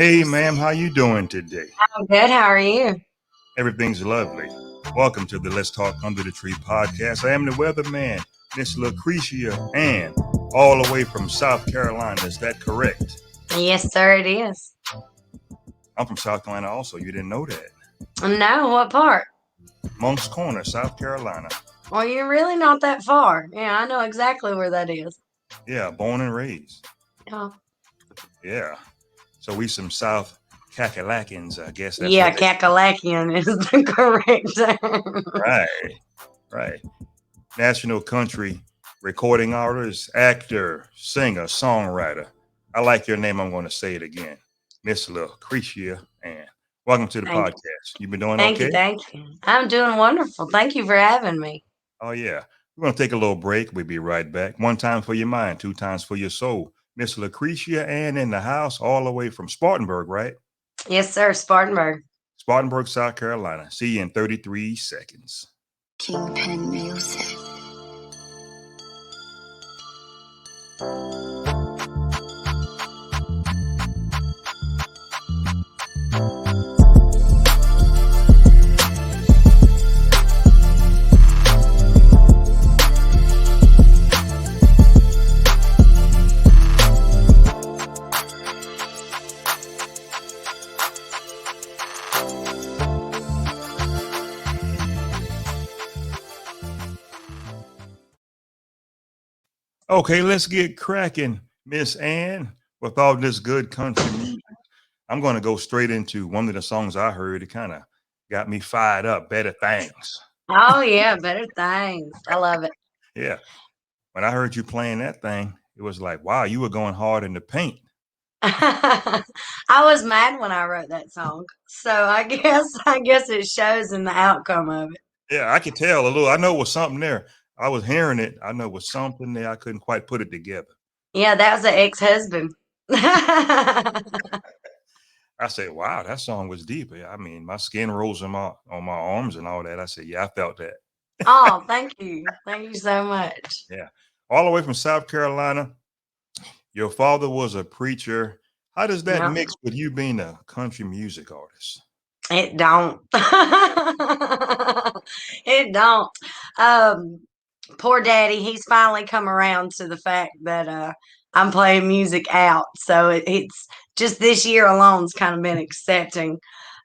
Hey, ma'am, how you doing today? I'm good. How are you? Everything's lovely. Welcome to the Let's Talk Under the Tree podcast. I am the weatherman, Miss Lecretia Ann, all the way from South Carolina. Is that correct? Yes, sir, it is. I'm from South Carolina also. You didn't know that. No, what part? Monk's Corner, South Carolina. Well, you're really not that far. Yeah, I know exactly where that is. Yeah, born and raised. Oh. Yeah. So we some South Kakalakins, I guess that's Yeah, what they Kakalakian is the correct term. Right, right. National country recording artist, actor, singer, songwriter. I like your name. I'm going to say it again. Miss Lucretia Ann. Welcome to the Thank you. podcast. You been doing Thank okay? you. Thank you. I'm doing wonderful. Thank you for having me. Oh, yeah. We're going to take a little break. We'll be right back. One time for your mind, two times for your soul. Miss Lucretia Ann in the house, all the way from Spartanburg, right? Yes, sir, Spartanburg. Spartanburg, South Carolina. See you in 33 seconds. Kingpin Music. Okay, let's get cracking, Miss Ann, with all this good country music. I'm going to go straight into one of the songs I heard. It kind of got me fired up. Better Things. Oh, yeah, better things. I love it. Yeah. When I heard you playing that thing, it was like, wow, you were going hard in the paint. I was mad when I wrote that song. So I guess it shows in the outcome of it. Yeah, I could tell a little. I know it was something there. I was hearing it. I know it was something there. I couldn't quite put it together. Yeah, that was an ex-husband. I said, wow, that song was deep. I mean, my skin rose on my arms and all that. I said, yeah, I felt that. Oh, thank you. Thank you so much. Yeah. All the way from South Carolina. Your father was a preacher. How does that Yeah, mix with you being a country music artist? it don't. It don't. Um, Poor daddy, he's finally come around to the fact that I'm playing music out. So it's just this year alone's kind of been accepting.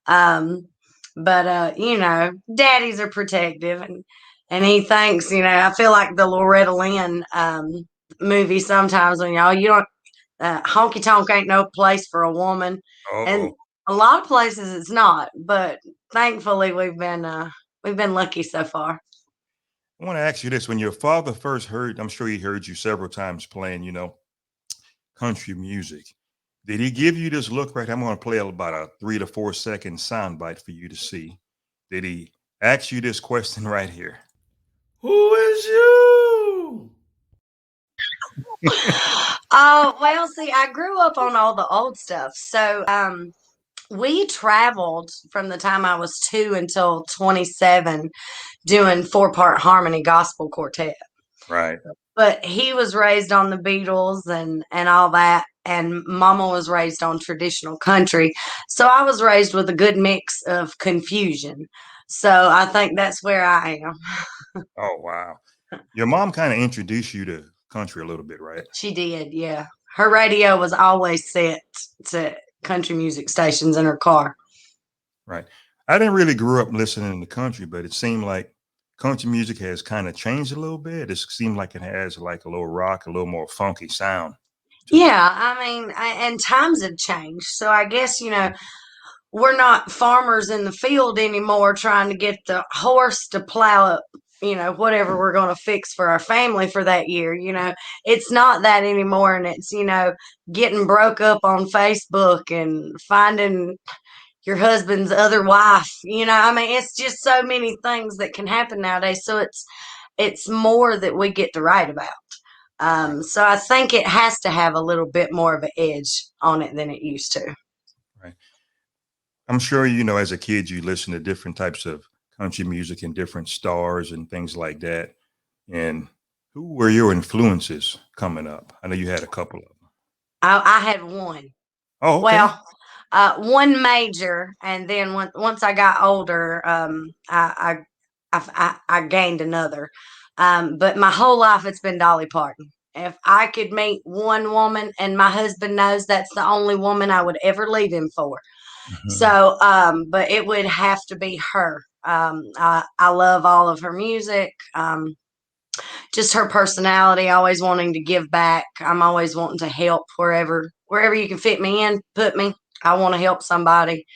Um, but daddies are protective, and he thinks, I feel like the Loretta Lynn movie sometimes when you don't honky tonk ain't no place for a woman, and Oh, a lot of places it's not. But thankfully, we've been lucky so far. I want to ask you this. When your father first heard, I'm sure he heard you several times playing, country music. Did he give you this look right? I'm going to play about a 3 to 4 second soundbite for you to see. Did he ask you this question right here? Who is you? Oh, well, see, I grew up on all the old stuff. So, we traveled from the time I was 2 until 27 doing four-part harmony gospel quartet. Right. But he was raised on the Beatles and all that, and mama was raised on traditional country. So I was raised with a good mix of confusion. So I think that's where I am. Oh, wow. Your mom kind of introduced you to country a little bit, right? She did, yeah. Her radio was always set to country music stations in her car. Right. I didn't really grow up listening to country, but it seemed like country music has kind of changed a little bit. It seemed like it has like a little rock, a little more funky sound to it. Yeah, I mean, and times have changed. So I guess, we're not farmers in the field anymore trying to get the horse to plow up, whatever we're going to fix for our family for that year. It's not that anymore. And it's, getting broke up on Facebook and finding your husband's other wife. I mean, it's just so many things that can happen nowadays. So it's more that we get to write about. Right. So I think it has to have a little bit more of an edge on it than it used to. Right. I'm sure, as a kid, you listen to different types of country music and different stars and things like that. And who were your influences coming up? I know you had a couple of them. I had one. Oh, okay. Well, One major, and then once I got older, I gained another. But my whole life it's been Dolly Parton. If I could meet one woman, and my husband knows that's the only woman I would ever leave him for. Mhm. So, but it would have to be her. I love all of her music. Just her personality, always wanting to give back. I'm always wanting to help wherever you can fit me in, put me. I want to help somebody.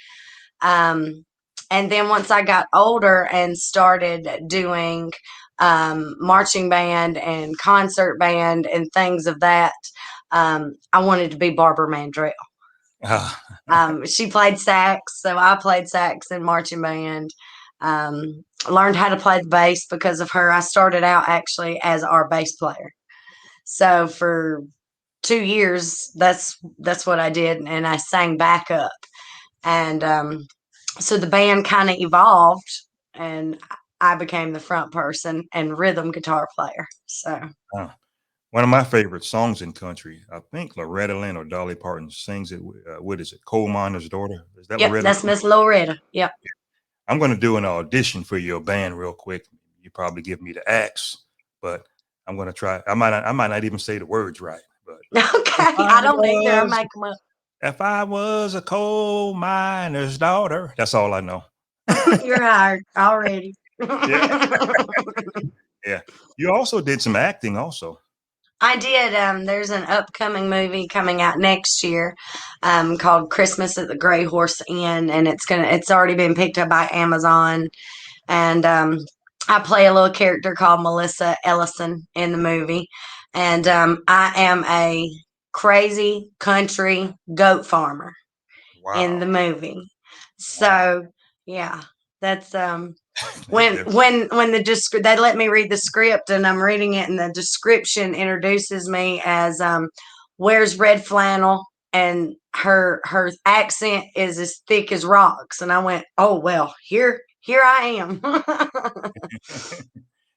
Um, and then once I got older and started doing marching band and concert band and things of that, I wanted to be Barbara Mandrell. Ah, She played sax, so I played sax in marching band. Learned how to play the bass because of her. I started out actually as our bass player. So for 2 years, that's what I did, and I sang backup. And so the band kind of evolved, and I became the front person and rhythm guitar player. So ah. One of my favorite songs in country, I think Loretta Lynn or Dolly Parton sings it. What is it? Coal Miner's Daughter. Is that yep, Loretta that's Lynn? Miss Loretta. Yep. I'm going to do an audition for your band real quick. You probably give me the axe, but I'm going to try. I might not even say the words right, but if Okay, I I don't either. I was make them up. if I was a coal miner's daughter, that's all I know. You're hired already. Yeah, yeah. You also did some acting, also. I did. There's an upcoming movie coming out next year, called Christmas at the Gray Horse Inn, and it's already been picked up by Amazon. And I play a little character called Melissa Ellison in the movie, and I am a crazy country goat farmer in the Wow. movie. Wow. So yeah, that's That- when that- they let me read the script, and I'm reading it, and the description introduces me as wears red flannel, and her accent is as thick as rocks, and I went, oh well, here I am.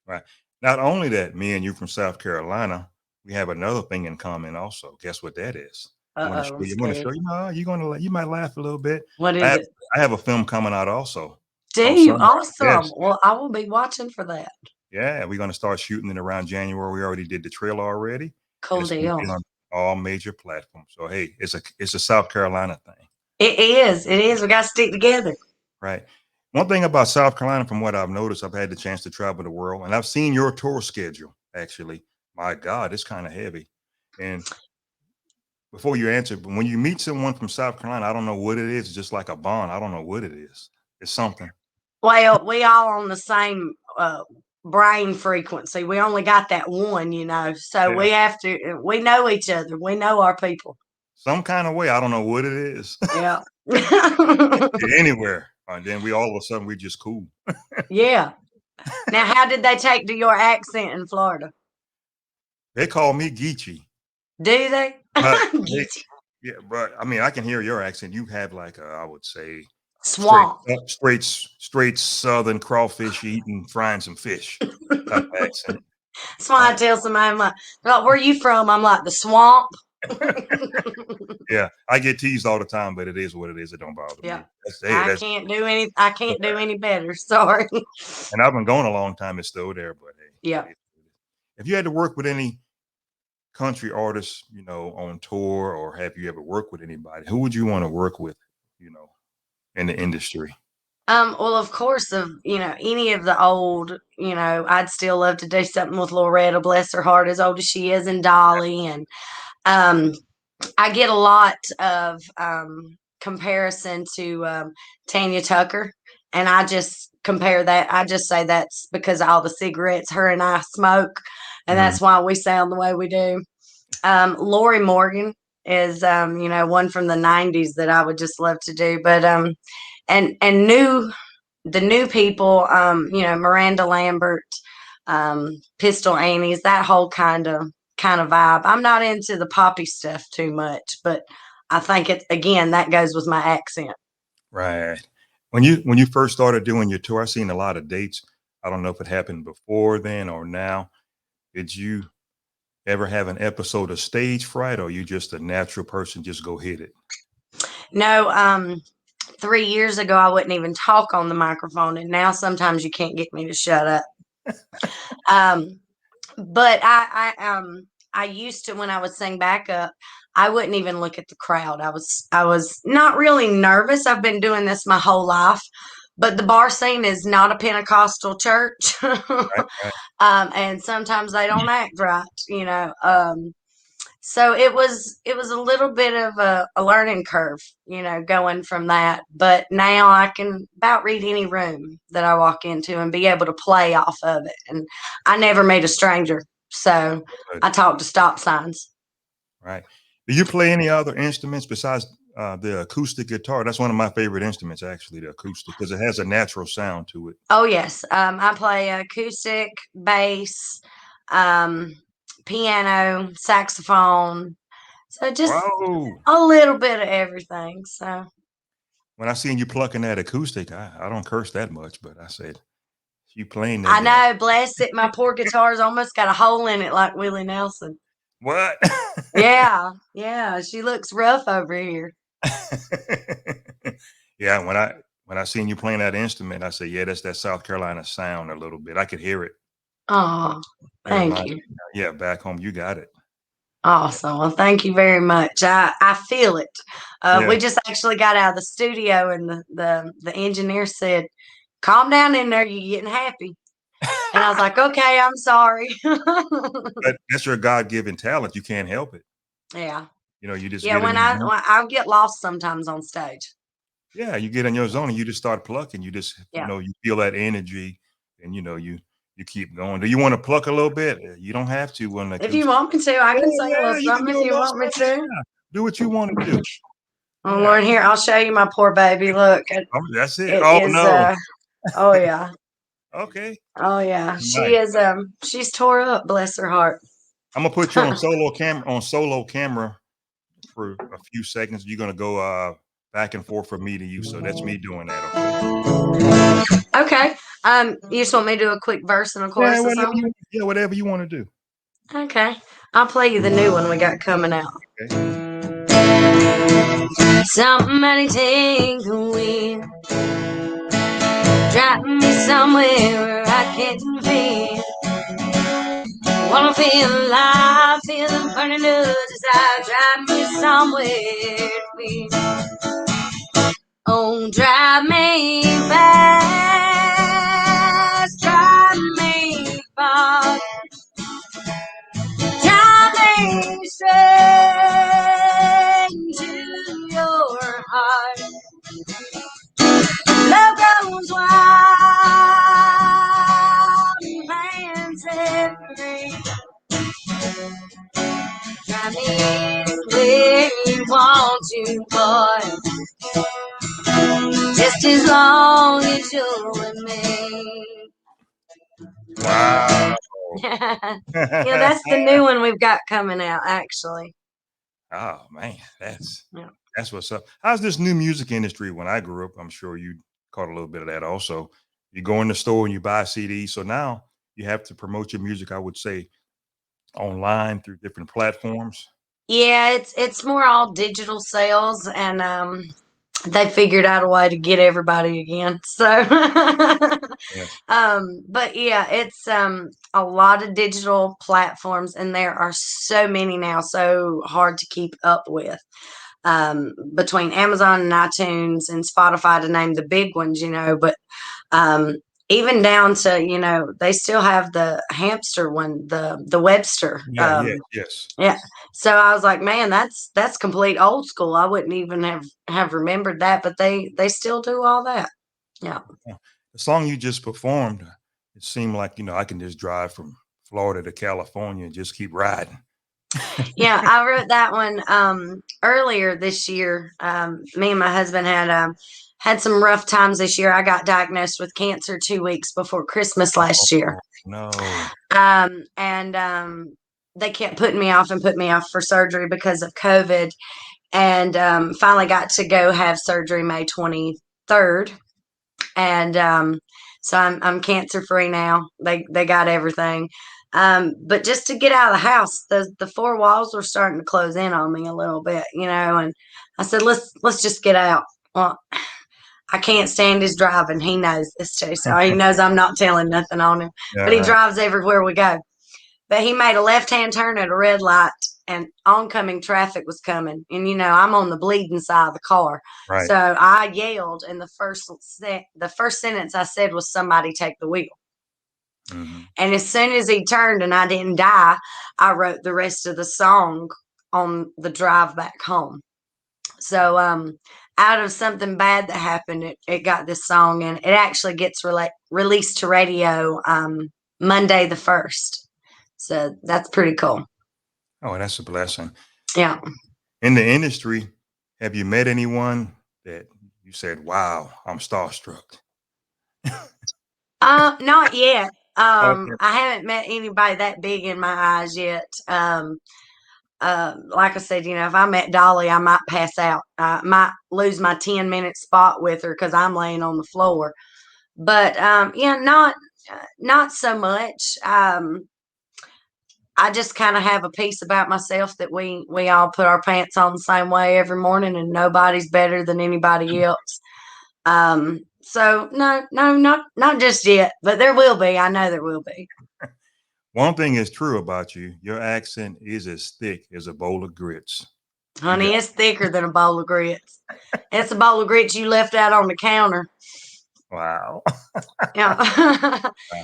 Right. Not only that, me and you from South Carolina, we have another thing in common also. Guess what that is? I'm going to show Uh-oh, I'm you. I'm going to scared. show you. No, you might laugh a little bit. What I is have, it? I have a film coming out also Do on you? Sunday. Awesome. Yes. Well, I will be watching for that. Yeah. We're going to start shooting it around January. We already did the trailer already, and Cool it's going to deal. be on all major platforms. So hey, it's a South Carolina thing, It is. It is. We got to stick together. right? One thing about South Carolina, from what I've noticed, I've had the chance to travel the world, and I've seen your tour schedule. Actually, my God, it's kind of heavy. And before you answer, but when you meet someone from South Carolina, I don't know what it is. It's just like a bond. I don't know what it is. It's something. Well, we all on the same brain frequency. We only got that one. So Yeah. we know each other. We know our people. Some kind of way. I don't know what it is. Yeah. Anywhere. And then we all of a sudden we just cool. Yeah. Now, how did they take to your accent in Florida? They call me Geechee. Do they? But Get you. yeah, but I mean I can hear your accent. You have like I would say straight Swamp. straight southern crawfish eating, frying some fish type of accent. That's why I Uh, tell somebody, I'm like, where you from? I'm like, the swamp. yeah, I get teased all the time, but it is what it is. It don't bother Yeah. me. That's I can't do any better. Sorry. and I've been going a long time. It's still there, but hey, Yeah. it is. If you had to work with any country artists, on tour, or have you ever worked with anybody, who would you want to work with, you know, in the industry? Well, of course, any of the old, I'd still love to do something with Loretta, bless her heart, as old as she is, and Dolly. And um, I get a lot of comparison to Tanya Tucker, and I just compare that. I just say that's because of all the cigarettes her and I smoke, and Mm, that's why we sound the way we do. Lori Morgan is, one from the '90s that I would just love to do, but and the new people, Miranda Lambert, Pistol Annie's, that whole kind of vibe. I'm not into the poppy stuff too much, but I think it again that goes with my accent. right. When you first started doing your tour, I seen a lot of dates. I don't know if it happened before then or now. Did you ever have an episode of stage fright, or you just a natural person, just go hit it? No, 3 years ago, I wouldn't even talk on the microphone, and now sometimes you can't get me to shut up. Um, but I used to, when I would sing backup, I wouldn't even look at the crowd. I was not really nervous. I've been doing this my whole life, but the bar scene is not a Pentecostal church. Right, right. And sometimes they don't act right. So it was a little bit of a learning curve, going from that. But now I can about read any room that I walk into and be able to play off of it. And I never meet a stranger, so Good. I talk to stop signs. Right. Do you play any other instruments besides the acoustic guitar? That's one of my favorite instruments, actually, the acoustic, because it has a natural sound to it. Oh yes, I play acoustic, bass, um, piano, saxophone. So just Wow. a little bit of everything. So When I seen you plucking that acoustic, I don't curse that much, but I said, you playing I that damn. know, bless it, my poor guitar's almost got a hole in it like Willie Nelson. What? Yeah, she looks rough over here. Yeah, when I seen you playing that instrument, I said, yeah, that's that South Carolina sound a little bit. I could hear it. Oh, It thank reminds you. me. Yeah, back home, you got it. Awesome. Well, thank you very much. I feel it. Yeah. We just actually got out of the studio, and the engineer said, "Calm down in there. You're getting happy." And I was like, "Okay, I'm sorry." But that's your God-given talent. You can't help it. Yeah, You just yeah. get in When your zone. I get lost sometimes on stage. Yeah, you get in your zone and you just start plucking. You just, Yeah. you feel that energy and you keep going. Do you want to pluck a little bit? You don't have to when the If you acoustic. want me to, I can Oh sing a yeah, little you can something do if a you little want me something. to. Yeah. Do what you want to do. Oh Yeah. Lord, here I'll show you my poor baby. Look, it Oh, that's it. it Oh is. no. Oh yeah, Okay. oh yeah. She Nice. is. She's tore up. Bless her heart. I'm gonna put you on solo camera for a few seconds. You're gonna go back and forth from me to you. So that's me doing that. Okay. Okay. You just want me to do a quick verse and a Yeah, chorus or something? whatever you want to do. Okay. I'll play you the new one we got coming out. Okay. Somebody take the wheel. Drive me somewhere where I can feel. Wanna feel alive, feel the burning of desire. Drive me somewhere to feel. Oh, drive me fast, drive me far. Drive me straight to your heart. Love goes wild, man set free. Drive me where you want to, boy. Just as long as you're with me. Wow. Yeah, that's the new one we've got coming out, actually. Oh man, that's Yeah. that's what's up. How's this new music industry? When I grew up, I'm sure you caught a little bit of that also. You go in the store and you buy CDs. So now you have to promote your music, I would say, online through different platforms. Yeah, it's more all digital sales, and they figured out a way to get everybody again. So, Yes. but yeah, it's a lot of digital platforms, and there are so many now, so hard to keep up with. Between Amazon and iTunes and Spotify, to name the big ones. But um, even down to, they still have the hamster one, the Webster. Yeah, yeah, yes. Yeah. So I was like, man, that's complete old school. I wouldn't even have remembered that, but they still do all that. Yeah. Yeah. The song you just performed, it seemed like, I can just drive from Florida to California and just keep riding. Yeah, I wrote that one earlier this year. Me and my husband had some rough times this year. I got diagnosed with cancer 2 weeks before Christmas last year. Oh, no. And they kept putting me off and put me off for surgery because of COVID. And finally got to go have surgery May 23rd. And so I'm cancer free now. They got everything. But just to get out of the house, the four walls were starting to close in on me a little bit, and I said, let's just get out. Well, I can't stand his driving. He knows this too. So he knows I'm not telling nothing on him. But he Uh-huh. drives everywhere we go. But he made a left-hand turn at a red light, and oncoming traffic was coming. And I'm on the bleeding side of the car, Right. so I yelled, and the first sentence I said was, "Somebody take the wheel." Mhm. And as soon as he turned and I didn't die, I wrote the rest of the song on the drive back home. So out of something bad that happened, it got this song, and it actually gets released to radio Monday the 1st. So that's pretty cool. Oh, that's a blessing. Yeah. In the industry, have you met anyone that you said, "Wow, I'm starstruck"? Not yet. Okay. I haven't met anybody that big in my eyes yet. Like I said, if I met Dolly, I might pass out. I might lose my 10-minute spot with her because I'm laying on the floor. But yeah, not so much. I just kind of have a piece about myself that we all put our pants on the same way every morning, and nobody's better than anybody else. So no, not just yet, but there will be. I know there will be. One thing is true about you, your accent is as thick as a bowl of grits. You got Honey, it's thicker than a bowl of grits. It's a bowl of grits you left out on the counter. wow. Yeah.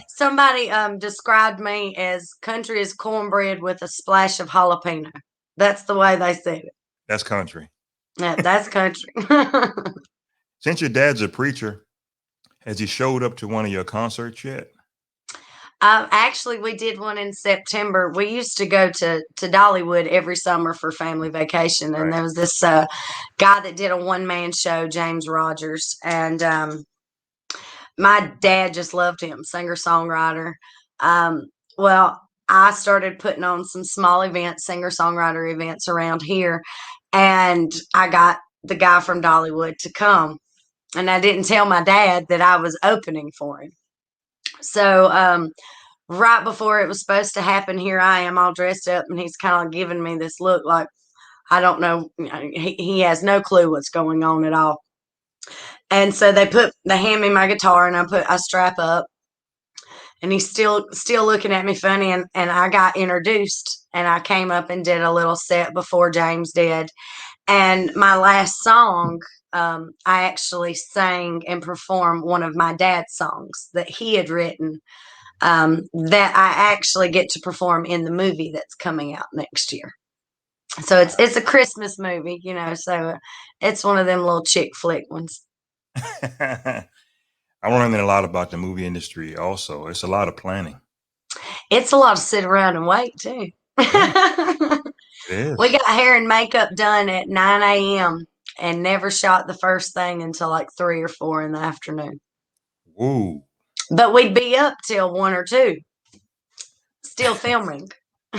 Somebody described me as country as cornbread with a splash of jalapeno. That's the way they said it. That's country. Yeah, that's country. Since your dad's a preacher, has he showed up to one of your concerts yet? Actually, we did one in September. We used to go to Dollywood every summer for family vacation, and Right. there was this guy that did a one-man show, James Rogers, and my dad just loved him, singer-songwriter. Well, I started putting on some small events, singer-songwriter events around here, and I got the guy from Dollywood to come, and I didn't tell my dad that I was opening for him. So right before it was supposed to happen, here I am all dressed up, and he's kind of giving me this look like I don't know. He has no clue what's going on at all. And so they hand me my guitar, and I strap up, and he's still looking at me funny, and I got introduced, and I came up and did a little set before James did. And my last song, I actually sang and performed one of my dad's songs that he had written, that I actually get to perform in the movie that's coming out next year. So it's a Christmas movie, so it's one of them little chick flick ones. I'm learning a lot about the movie industry also. It's a lot of planning. It's a lot to sit around and wait too. Yeah, it We is. got hair and makeup done at 9 a.m. and never shot the first thing until like 3 or 4 in the afternoon. Woo. But we'd be up till 1 or 2, still filming.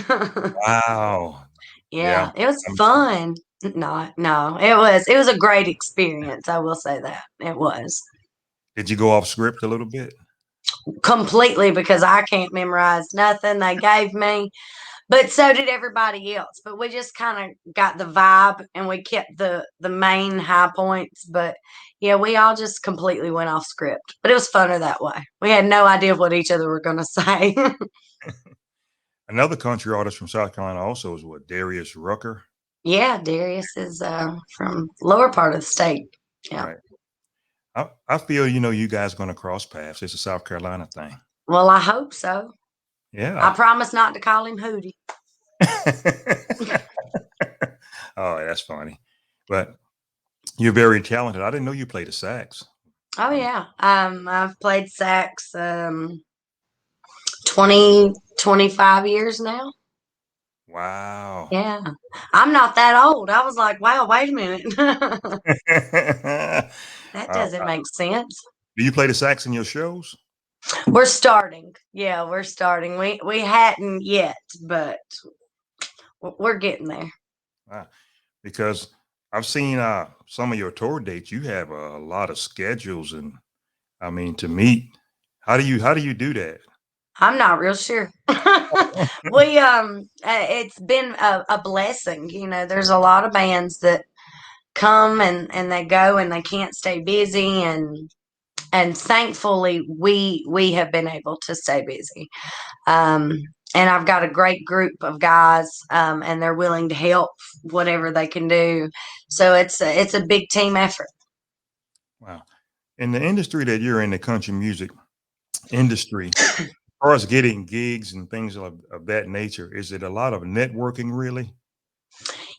Wow. Yeah. Yeah, it was I'm fun. No, it was a great experience. I will say that it was Did you go off script a little bit? completely because I can't memorize nothing they gave me, but so did everybody else. But we just kind of got the vibe, and we kept the main high points. But yeah, we all just completely went off script. But it was funner that way. We had no idea what each other were going to say. Another country artist from South Carolina also is what, Darius Rucker? Yeah, Darius is from lower part of the state. Yeah. Right. I feel, you guys going to cross paths. It's a South Carolina thing. Well, I hope so. I Yeah. promise not to call him Hootie. Oh, that's funny. But you're very talented. I didn't know you played the sax. Oh yeah. I've played sax 20, 25 years now. Wow. Yeah. I'm not that old. I was like, wow, wait a minute. That Wow. doesn't make sense. Do you play the sax in your shows? We're starting. Yeah, we're starting. We hadn't yet, but we're getting there. Wow. Because I've seen some of your tour dates. You have a lot of schedules, and I mean, to meet. How do you do that? I'm not real sure. It's been a blessing. You know, there's a lot of bands that come and they go and they can't stay busy, and thankfully we have been able to stay busy. Um, and I've got a great group of guys, and they're willing to help whatever they can do. So it's a big team effort. Wow. In the industry that you're in, the country music industry, as far as getting gigs and things of that nature, is it a lot of networking really?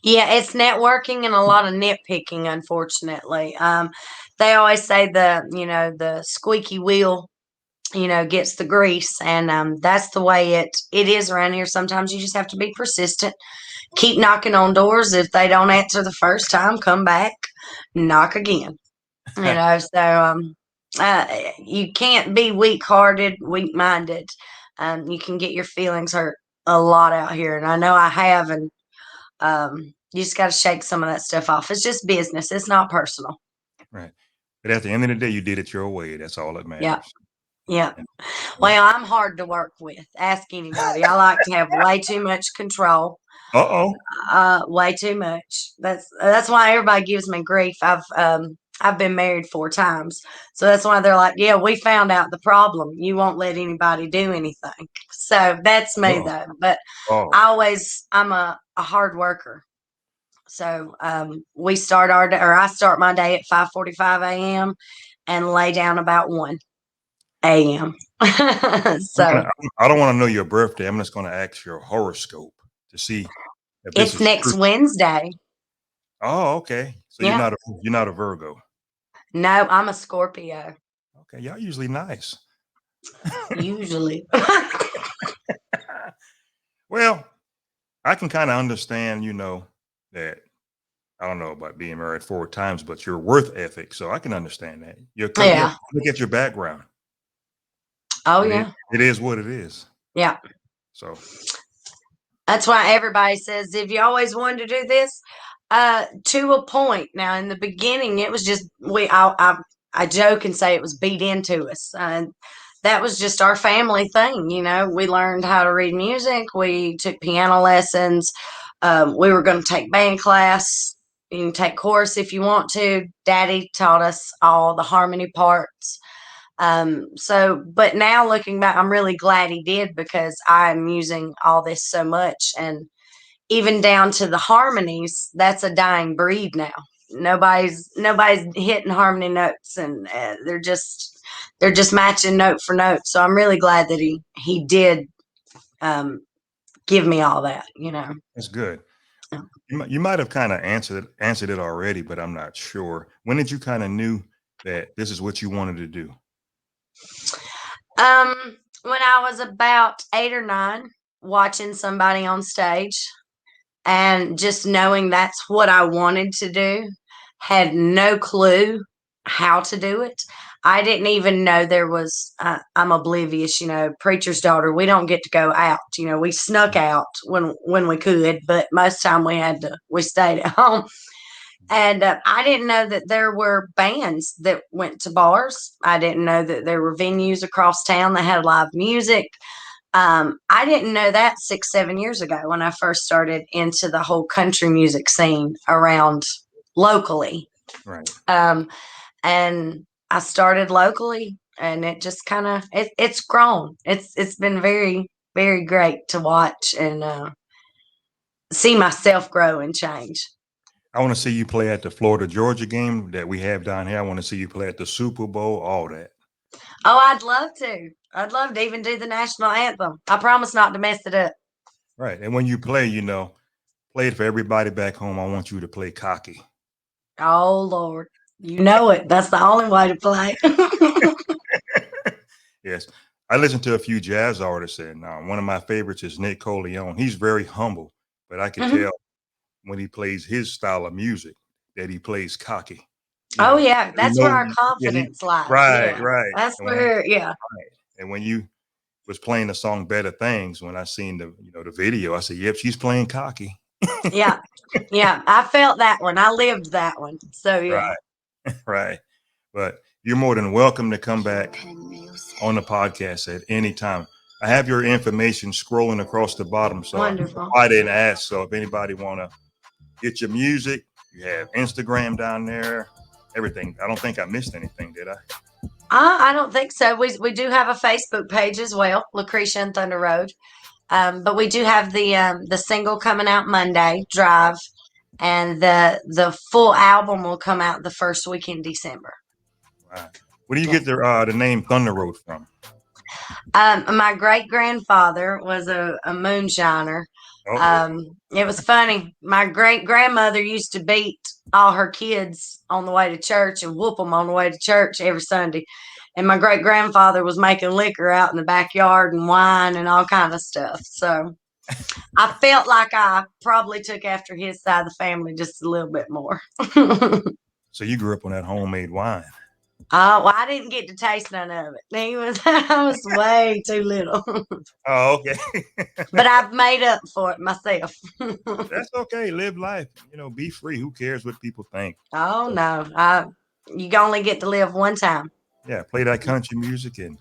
Yeah, it's networking and a lot of nitpicking, unfortunately. They always say the squeaky wheel, gets the grease, and that's the way it is around here. Sometimes you just have to be persistent, keep knocking on doors. If they don't answer the first time, come back, knock again. You can't be weak-hearted, weak-minded. You can get your feelings hurt a lot out here, and I know I have, and you just got to shake some of that stuff off. It's just business. It's not personal. Right. But at the end of the day, you did it your way. That's all that Yeah. matters. Yeah. And, Well, I'm hard to work with. Ask anybody. I like to have way too much control. uh-oh. Way too much. That's why everybody gives me grief. I've been married 4 times, so that's why they're like, "Yeah, we found out the problem. You won't let anybody do anything." So that's me Oh, though. But oh, I'm a hard worker. So we start our day, or I start my day at 5:45 a.m. and lay down about 1 a.m. I'm So gonna, I don't want to know your birthday. I'm just going to ask your horoscope to see if this it's is true. next Wednesday. Oh, okay. So Yeah. you're not a Virgo. No, I'm a Scorpio. Okay, y'all usually nice. Usually. Well, I can kind of understand, that I don't know about being married 4 times, but your worth ethic. So I can understand that. Yeah. Look at your background. Oh, It is, yeah. it is what it is. Yeah. So That's why everybody says, if you always wanted to do this, to a point. Now, in the beginning, it was just, I joke and say it was beat into us. That was just our family thing. We learned how to read music. We took piano lessons. We were going to take band class. You can take chorus if you want to. Daddy taught us all the harmony parts. But now looking back, I'm really glad he did, because I'm using all this so much, and even down to the harmonies, that's a dying breed now. Nobody's hitting harmony notes, and they're just matching note for note. So I'm really glad that he did give me all that. that's good. Yeah. You might have kind of answered it already, but I'm not sure. When did you kind of knew that this is what you wanted to do? When I was about 8 or 9, watching somebody on stage and just knowing that's what I wanted to do, had no clue how to do it. I didn't even know there was, I'm oblivious, preacher's daughter. We don't get to go out. We snuck out when we could, but most time we stayed at home. And I didn't know that there were bands that went to bars. I didn't know that there were venues across town that had live music. I didn't know that 6, 7 years ago when I first started into the whole country music scene around locally. Right. And I started locally, and it just kind of it's grown. It's been very, very great to watch and see myself grow and change. I want to see you play at the Florida Georgia game that we have down here. I want to see you play at the Super Bowl, all that. Oh, I'd love to. I'd love to even do the national anthem. I promise not to mess it up. Right. And when you play, play it for everybody back home. I want you to play cocky. Oh, Lord. You know it. That's the only way to play. Yes. I listen to a few jazz artists, and one of my favorites is Nick Coleon. He's very humble, but I can Mhm. tell when he plays his style of music that he plays cocky. Oh, yeah. He That's where knows, our yeah, confidence lies. right, Yeah. right. That's where, yeah. And when you was playing the song "Better Things," when I seen the video, I said, "Yep, she's playing cocky." Yeah. Yeah. I felt that one. I lived that one. So, yeah. Right, right. But you're more than welcome to come back Kingpin Music. on the podcast at any time. I have your information scrolling across the bottom, so Wonderful. I didn't ask. So if anybody want to get your music, you have Instagram down there, everything. I don't think I missed anything, did I? I don't think so. We do have a Facebook page as well, Lecretia and Thunder Road. But we do have the single coming out Monday, Drive, and the full album will come out the first week in December. Wow. Where do you get the name Thunder Road from? My great grandfather was a moonshiner. It was funny. My great grandmother used to beat all her kids on the way to church and whoop them on the way to church every Sunday. And my great grandfather was making liquor out in the backyard and wine and all kind of stuff. So I felt like I probably took after his side of the family just a little bit more. So you grew up on that homemade wine. Well, I didn't get to taste none of it. I was way too little. Oh, okay. But I've made up for it myself. That's okay. Live life. Be free. Who cares what people think? Oh no. You only get to live one time. Yeah, play that country music and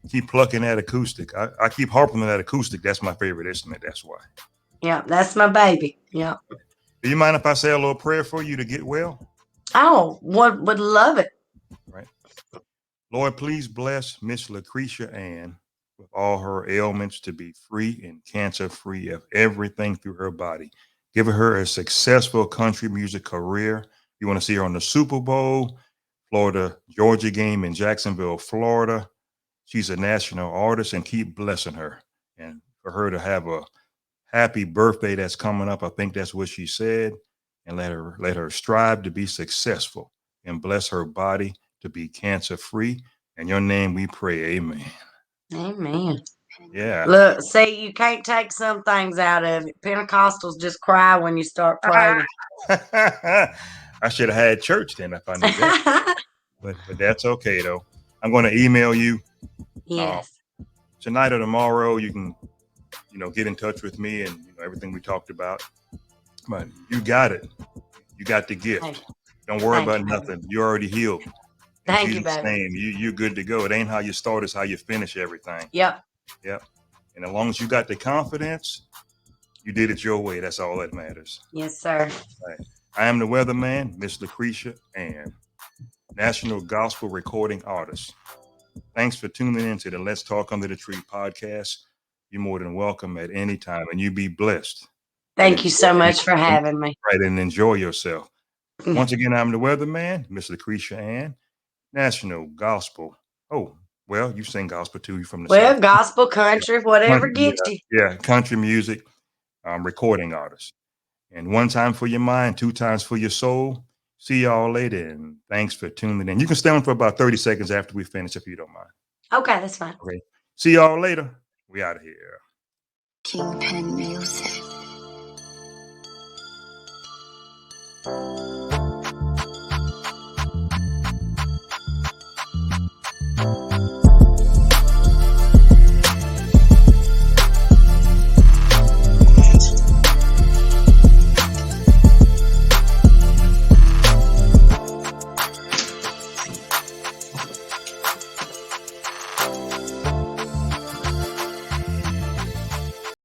keep plucking that acoustic. I keep harping on that acoustic. That's my favorite instrument. That's why. Yeah, that's my baby. Yeah. Do you mind if I say a little prayer for you to get well? Oh, would love it. Right. Lord, please bless Miss Lecretia Ann with all her ailments to be free and cancer free of everything through her body. Give her a successful country music career. You want to see her on the Super Bowl, Florida, Georgia game in Jacksonville, Florida. She's a national artist, and keep blessing her. And for her to have a happy birthday that's coming up, I think that's what she said. And let her strive to be successful and bless her body to be cancer free. In your name we pray, amen. Amen. Yeah. Look, see, you can't take some things out of it. Pentecostals just cry when you start praying. I should have had church then if I knew that. but that's okay though. I'm going to email you. Yes. Tonight or tomorrow, you can, get in touch with me and everything we talked about. But you got it. You got the gift. Don't worry about nothing. You're already healed. Thank you, baby. You're good to go. It ain't how you start, it's how you finish everything. Yep. And as long as you got the confidence, you did it your way. That's all that matters. Yes, sir. Right. I am the weatherman, Miss Lecretia Ann, national gospel recording artist. Thanks for tuning in to the Let's Talk Under the Tree podcast. You're more than welcome at any time, and you be blessed. Thank you so much for having me. Right, and enjoy yourself. Once again, I'm the weatherman, Miss Lecretia Ann, national gospel. Oh, well, you sing gospel too. You from the South. Gospel, country, whatever gets you. Yeah, country music, recording artist. And one time for your mind, two times for your soul. See y'all later, and thanks for tuning in. You can stay on for about 30 seconds after we finish if you don't mind. Okay, that's fine. Okay. See y'all later. We out of here. Kingpin Music.